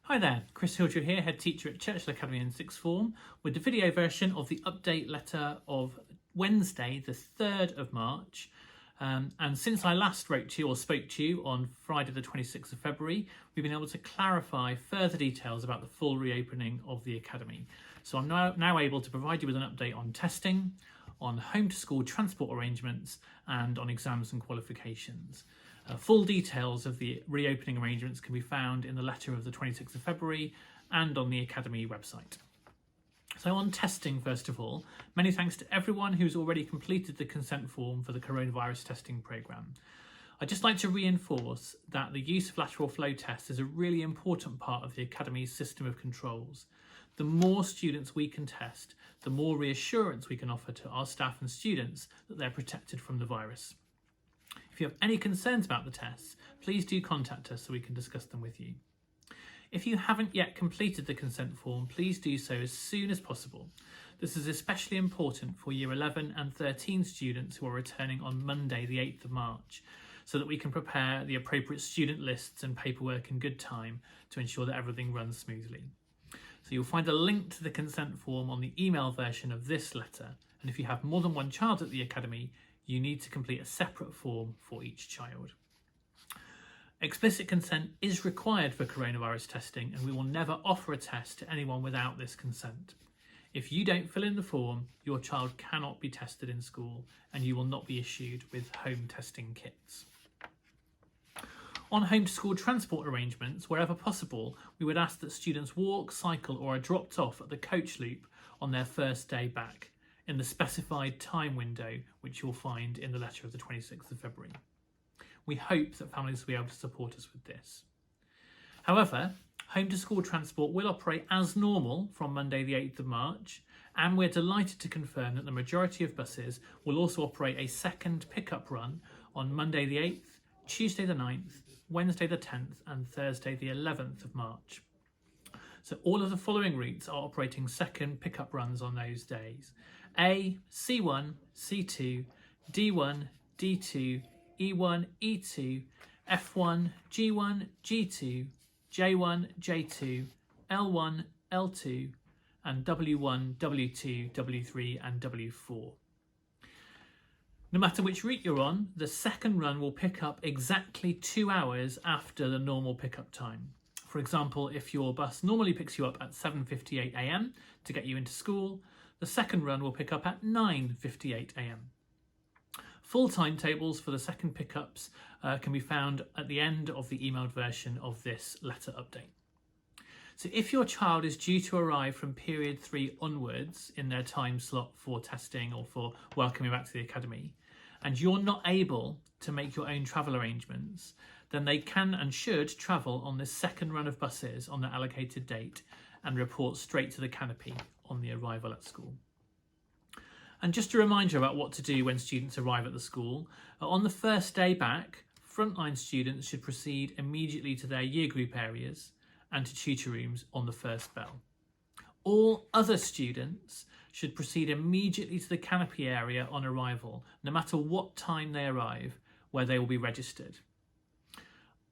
Hi there, Chris Churchill here, Head Teacher at Churchill Academy Sixth Form, with the video version of the update letter of Wednesday, the 3rd of March. And since I last wrote to you or spoke to you on Friday the 26th of February, we've been able to clarify further details about the full reopening of the Academy. So I'm now able to provide you with an update on testing, on home to school transport arrangements, and on exams and qualifications. Full details of the reopening arrangements can be found in the letter of the 26th of February and on the Academy website. So on testing, first of all, many thanks to everyone who's already completed the consent form for the coronavirus testing programme. I'd just like to reinforce that the use of lateral flow tests is a really important part of the Academy's system of controls. The more students we can test, the more reassurance we can offer to our staff and students that they're protected from the virus. If you have any concerns about the tests, please do contact us so we can discuss them with you. If you haven't yet completed the consent form, please do so as soon as possible. This is especially important for Year 11 and 13 students who are returning on Monday the 8th of March, so that we can prepare the appropriate student lists and paperwork in good time to ensure that everything runs smoothly. So you'll find a link to the consent form on the email version of this letter, and if you have more than one child at the Academy, you need to complete a separate form for each child. Explicit consent is required for coronavirus testing, and we will never offer a test to anyone without this consent. If you don't fill in the form, your child cannot be tested in school, and you will not be issued with home testing kits. On home to school transport arrangements, wherever possible, we would ask that students walk, cycle, or are dropped off at the coach loop on their first day back, in the specified time window, which you'll find in the letter of the 26th of February. We hope that families will be able to support us with this. However, home to school transport will operate as normal from Monday the 8th of March, and we're delighted to confirm that the majority of buses will also operate a second pickup run on Monday the 8th, Tuesday the 9th, Wednesday the 10th, and Thursday the 11th of March. So all of the following routes are operating second pickup runs on those days: A, C1, C2, D1, D2, E1, E2, F1, G1, G2, J1, J2, L1, L2, and W1, W2, W3, and W4. No matter which route you're on, the second run will pick up exactly 2 hours after the normal pickup time. For example, if your bus normally picks you up at 7:58 a.m. to get you into school, the second run will pick up at 9:58 a.m. Full timetables for the second pickups can be found at the end of the emailed version of this letter update. So if your child is due to arrive from period 3 onwards in their time slot for testing or for welcoming back to the Academy, and you're not able to make your own travel arrangements, then they can and should travel on this second run of buses on the allocated date and report straight to the canopy on the arrival at school. And just a reminder about what to do when students arrive at the school. On the first day back, frontline students should proceed immediately to their year group areas and to tutor rooms on the first bell. All other students should proceed immediately to the canopy area on arrival, no matter what time they arrive, where they will be registered.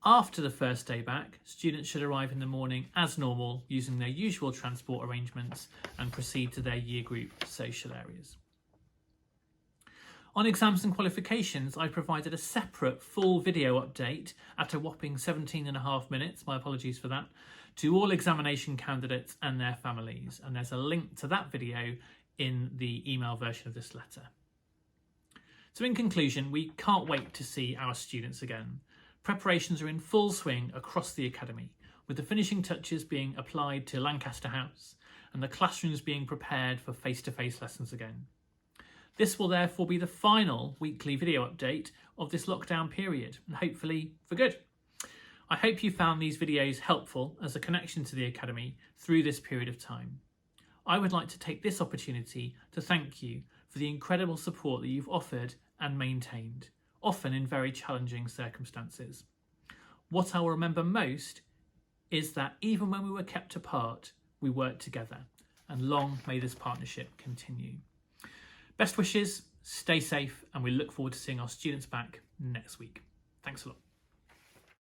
After the first day back, students should arrive in the morning as normal, using their usual transport arrangements, and proceed to their year group social areas. On exams and qualifications, I provided a separate full video update at a whopping 17.5 minutes, my apologies for that, to all examination candidates and their families, and there's a link to that video in the email version of this letter. So in conclusion, we can't wait to see our students again. Preparations are in full swing across the Academy, with the finishing touches being applied to Lancaster House and the classrooms being prepared for face-to-face lessons again. This will therefore be the final weekly video update of this lockdown period, and hopefully for good. I hope you found these videos helpful as a connection to the Academy through this period of time. I would like to take this opportunity to thank you for the incredible support that you've offered and maintained, often in very challenging circumstances. What I will remember most is that even when we were kept apart, we worked together, and long may this partnership continue. Best wishes, stay safe, and we look forward to seeing our students back next week. Thanks a lot.